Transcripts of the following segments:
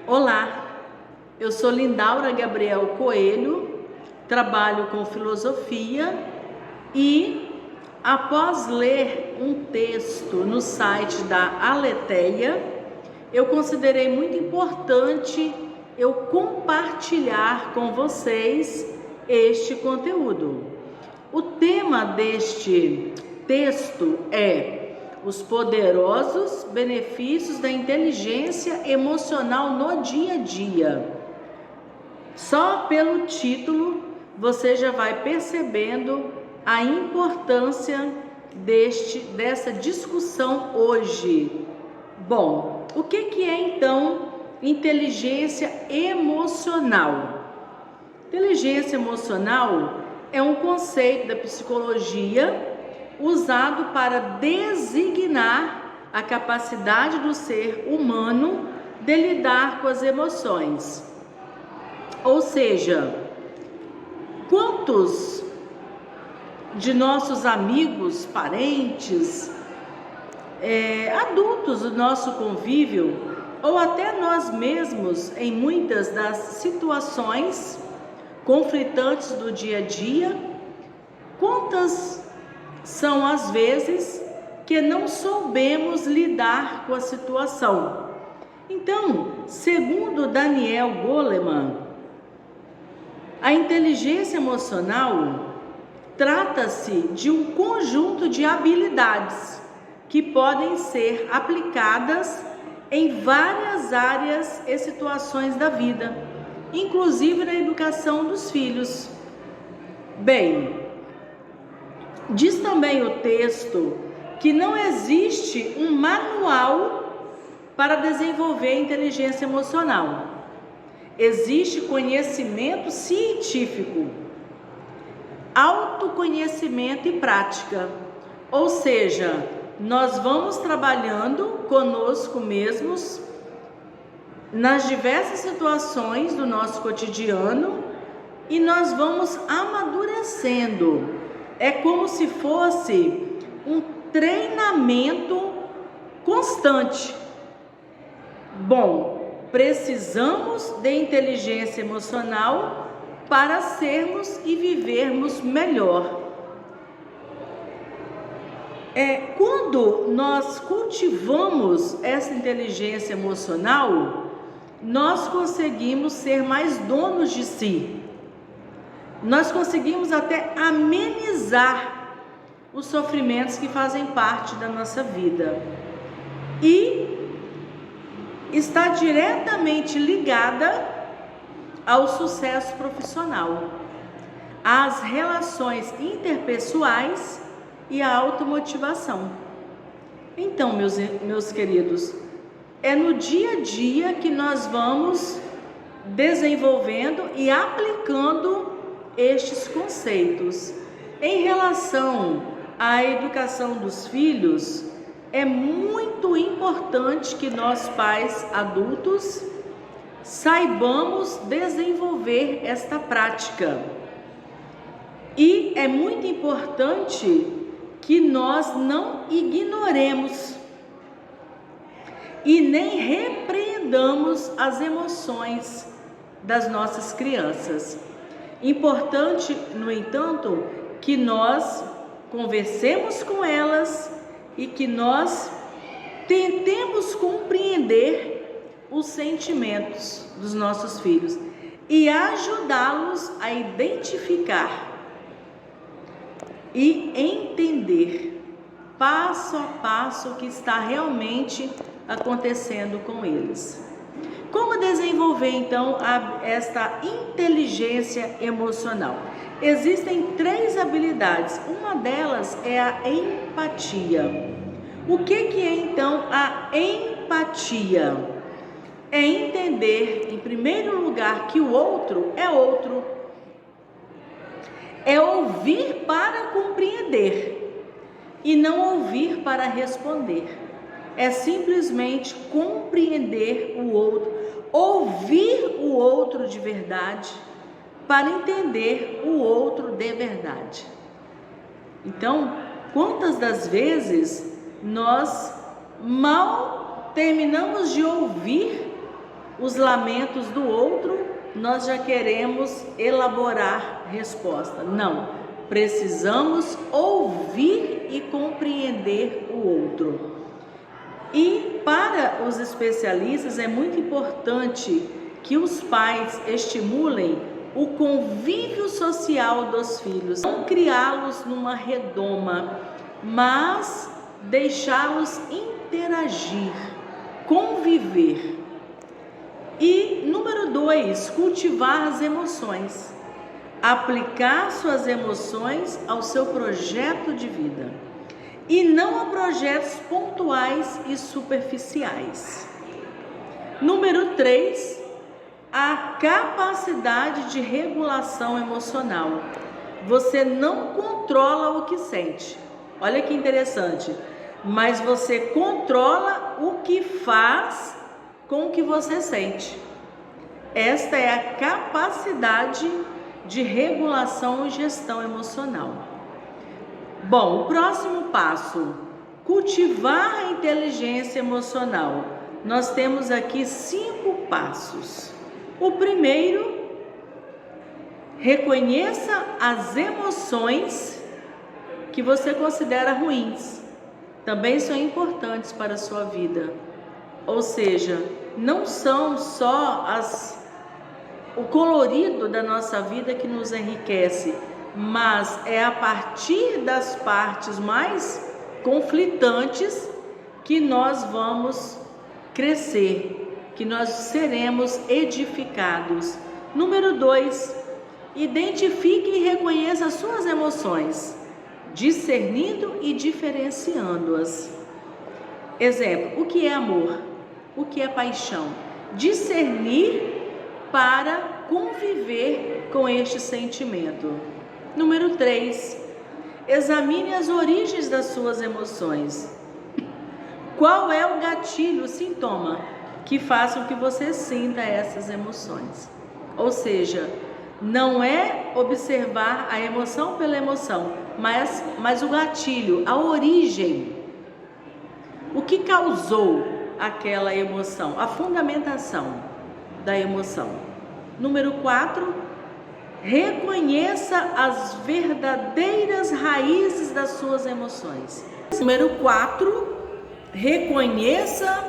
Olá, eu sou Lindaura Gabriel Coelho, trabalho com filosofia e, após ler um texto no site da Aletheia, eu considerei muito importante eu compartilhar com vocês este conteúdo. O tema deste texto é os poderosos benefícios da inteligência emocional no dia a dia. Só pelo título você já vai percebendo a importância dessa discussão hoje. Bom, o que é então inteligência emocional? Inteligência emocional é um conceito da psicologia usado para designar a capacidade do ser humano de lidar com as emoções. Ou seja, quantos de nossos amigos, parentes, adultos do nosso convívio, ou até nós mesmos, em muitas das situações conflitantes do dia a dia, quantas são as vezes que não soubemos lidar com a situação? Então, segundo Daniel Goleman, a inteligência emocional trata-se de um conjunto de habilidades que podem ser aplicadas em várias áreas e situações da vida, inclusive na educação dos filhos. Bem, diz também o texto que não existe um manual para desenvolver a inteligência emocional. Existe conhecimento científico, autoconhecimento e prática. Ou seja, nós vamos trabalhando conosco mesmos nas diversas situações do nosso cotidiano e nós vamos amadurecendo. É como se fosse um treinamento constante. Bom, precisamos de inteligência emocional para sermos e vivermos melhor. Quando nós cultivamos essa inteligência emocional, nós conseguimos ser mais donos de si. Nós conseguimos até amenizar os sofrimentos que fazem parte da nossa vida. E está diretamente ligada ao sucesso profissional, às relações interpessoais e à automotivação. Então, meus queridos, é no dia a dia que nós vamos desenvolvendo e aplicando estes conceitos. Em relação à educação dos filhos, é muito importante que nós, pais adultos, saibamos desenvolver esta prática. E é muito importante que nós não ignoremos e nem repreendamos as emoções das nossas crianças. Importante, no entanto, que nós conversemos com elas e que nós tentemos compreender os sentimentos dos nossos filhos e ajudá-los a identificar e entender passo a passo o que está realmente acontecendo com eles. Como desenvolver então esta inteligência emocional? Existem 3 habilidades, uma delas é a empatia. O que é então a empatia? É entender, em primeiro lugar, que o outro, é ouvir para compreender e não ouvir para responder. É simplesmente compreender o outro, ouvir o outro de verdade, para entender o outro de verdade. Então, quantas das vezes nós mal terminamos de ouvir os lamentos do outro, nós já queremos elaborar resposta. Não, precisamos ouvir e compreender o outro. E para os especialistas é muito importante que os pais estimulem o convívio social dos filhos, não criá-los numa redoma, mas deixá-los interagir, conviver. E número 2, cultivar as emoções, aplicar suas emoções ao seu projeto de vida e não a projetos pontuais e superficiais. Número 3, a capacidade de regulação emocional. Você não controla o que sente. Olha que interessante. Mas você controla o que faz com o que você sente. Esta é a capacidade de regulação e gestão emocional. Bom, o próximo passo, cultivar a inteligência emocional. Nós temos aqui 5 passos. O primeiro, reconheça as emoções que você considera ruins. Também são importantes para a sua vida. Ou seja, não são só o colorido da nossa vida que nos enriquece, mas é a partir das partes mais conflitantes que nós vamos crescer, que nós seremos edificados. Número 2, identifique e reconheça as suas emoções, discernindo e diferenciando-as. Exemplo, o que é amor? O que é paixão? Discernir para conviver com este sentimento. Número 3, examine as origens das suas emoções. Qual é o gatilho, o sintoma que faz com que você sinta essas emoções? Ou seja, não é observar a emoção pela emoção, mas o gatilho, a origem. O que causou aquela emoção? A fundamentação da emoção. Número 4, reconheça as verdadeiras raízes das suas emoções. Número 4, reconheça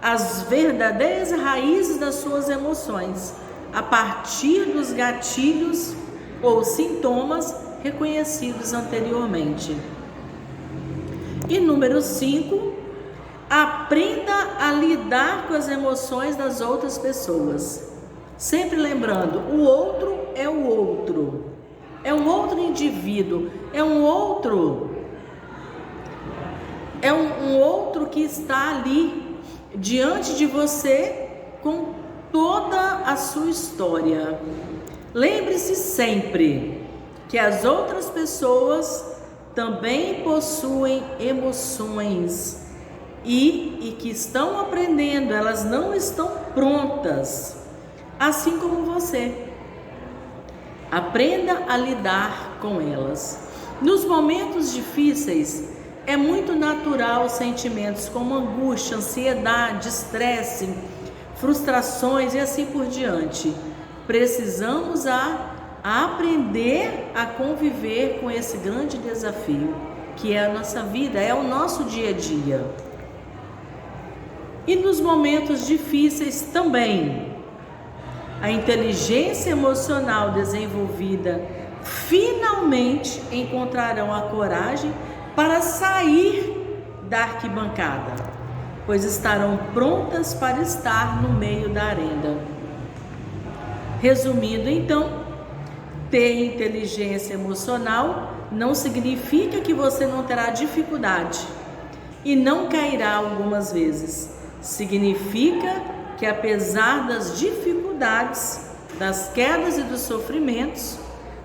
as verdadeiras raízes das suas emoções, a partir dos gatilhos ou sintomas reconhecidos anteriormente. E número 5, aprenda a lidar com as emoções das outras pessoas. Sempre lembrando, o outro é o outro. É um outro indivíduo, é um outro que está ali diante de você com toda a sua história. Lembre-se sempre que as outras pessoas também possuem emoções e que estão aprendendo, elas não estão prontas, assim como você. Aprenda a lidar com elas. Nos momentos difíceis, é muito natural sentimentos como angústia, ansiedade, estresse, frustrações e assim por diante. Precisamos aprender a conviver com esse grande desafio, que é a nossa vida, é o nosso dia a dia. E nos momentos difíceis também, a inteligência emocional desenvolvida finalmente encontrarão a coragem para sair da arquibancada, pois estarão prontas para estar no meio da arena. Resumindo então, ter inteligência emocional não significa que você não terá dificuldade e não cairá algumas vezes. Significa que apesar das dificuldades, das quedas e dos sofrimentos,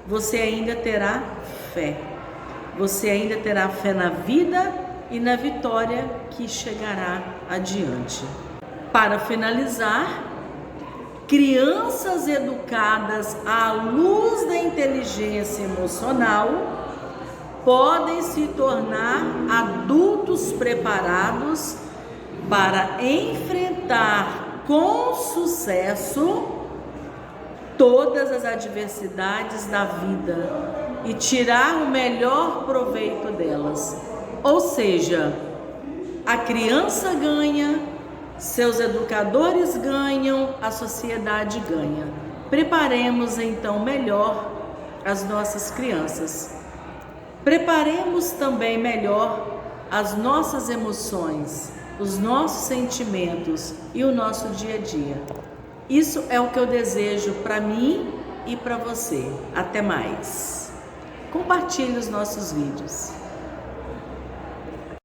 você ainda terá fé. Você ainda terá fé na vida e na vitória que chegará adiante. Para finalizar, crianças educadas à luz da inteligência emocional podem se tornar adultos preparados para enfrentar com sucesso todas as adversidades da vida e tirar o melhor proveito delas. Ou seja, a criança ganha, seus educadores ganham, a sociedade ganha. Preparemos então melhor as nossas crianças. Preparemos também melhor as nossas emoções, os nossos sentimentos e o nosso dia a dia. Isso é o que eu desejo para mim e para você. Até mais. Compartilhe os nossos vídeos.